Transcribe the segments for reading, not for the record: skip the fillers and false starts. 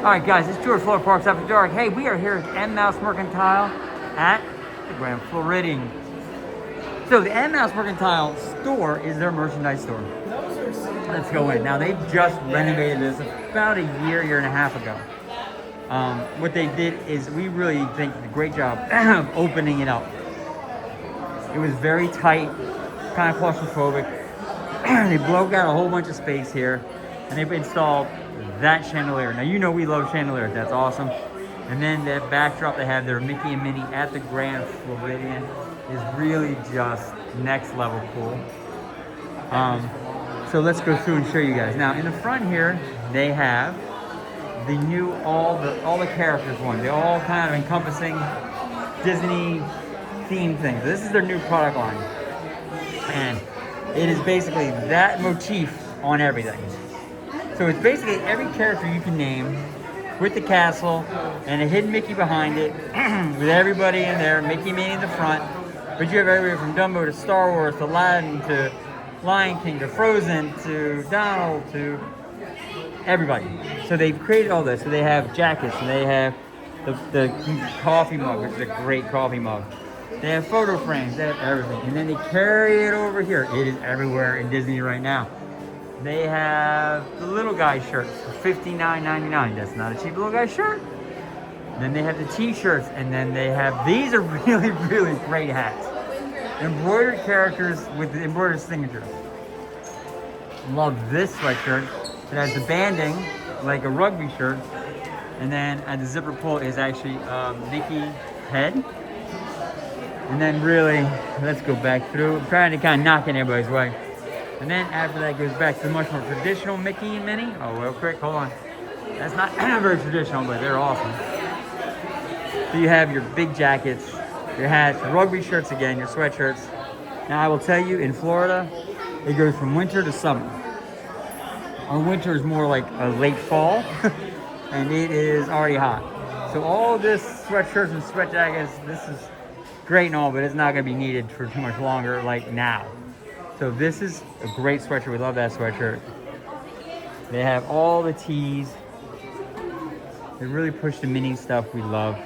Alright guys, it's George Florida Parks After Dark. Hey, we are here at M Mouse Mercantile at the Grand Floridian. So the M Mouse Mercantile store is their merchandise store. Let's go in. Now they've just renovated this about a year and a half ago. What they did is, we really think a great job of opening it up. It was very tight, kind of claustrophobic. They broke out a whole bunch of space here, and they've installed that chandelier. Now you know we love chandeliers, that's awesome. And then that backdrop they have, their Mickey and Minnie at the Grand Floridian, is really just next level cool. So let's go through and show you guys. Now in the front here, they have the new all the characters one. They're all kind of encompassing Disney themed things. This is their new product line, and it is basically that motif on everything. So it's basically every character you can name with the castle and a hidden Mickey behind it with everybody in there, Mickey and Minnie in the front. But you have everybody from Dumbo to Star Wars to Aladdin to Lion King to Frozen to Donald to everybody. So they've created all this. So they have jackets and they have the coffee mug, which is a great coffee mug. They have photo frames, they have everything. And then they carry it over here. It is everywhere in Disney right now. They have the little guy shirts for $59.99. That's not a cheap little guy shirt. Then they have the t-shirts, and then they have, these are really, really great hats. Embroidered characters with the embroidered signatures. Love this sweatshirt. It has the banding, like a rugby shirt. And then at the zipper pull is actually Mickey head. And then really, let's go back through. I'm trying to kind of knock in everybody's way. And then after that goes back to the much more traditional Mickey and Minnie. Oh, real quick, hold on. That's not very traditional, but they're awesome. So you have your big jackets, your hats, your rugby shirts again, your sweatshirts. Now I will tell you, in Florida, it goes from winter to summer. Our winter is more like a late fall, and it is already hot. So all this sweatshirts and sweat jackets, this is great and all, but it's not going to be needed for too much longer like now. So this is a great sweatshirt. We love that sweatshirt. They have all the tees. They really push the mini stuff we love.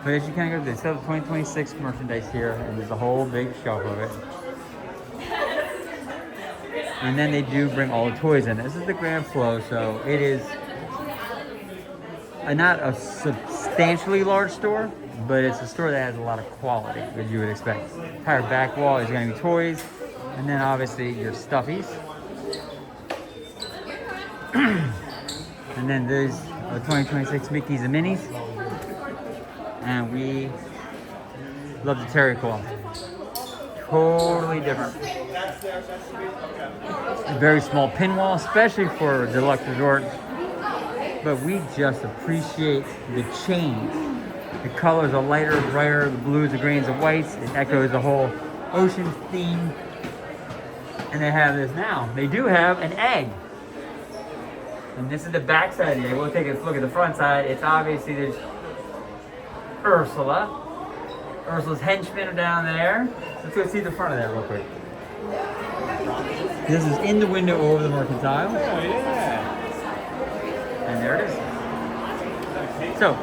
But as you kind of go, they sell 2026 merchandise here, and there's a whole big shelf of it. And then they do bring all the toys in. This is the Grand Flow, so it is not a substantially large store, but it's a store that has a lot of quality, as you would expect. Entire back wall is going to be toys, and then obviously your stuffies. And then there's 2026 Mickeys and Minnies. And we love the terry cloth. Totally different. A very small pin wall, especially for a deluxe resort. But we just appreciate the change. The colors are lighter, brighter, the blues, the greens, the whites. It echoes the whole ocean theme. And they have this now. They do have an egg. And this is the back side of the egg. We'll take a look at the front side. It's obviously there's Ursula. Ursula's henchmen are down there. Let's go see the front of that real quick. This is in the window over the Mercantile. Oh, yeah. And there it is. So,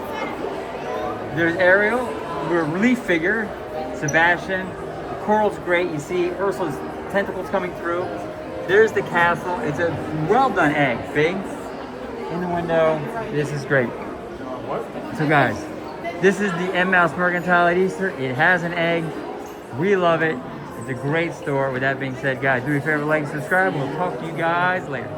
there's Ariel, we're a relief figure, Sebastian. The coral's great. You see Ursula's tentacles coming through. There's the castle. It's a well done egg. Big. In the window. This is great. So guys, this is the M Mouse Mercantile at Easter. It has an egg. We love it. It's a great store. With that being said, guys, do me a favor, like and subscribe. We'll talk to you guys later.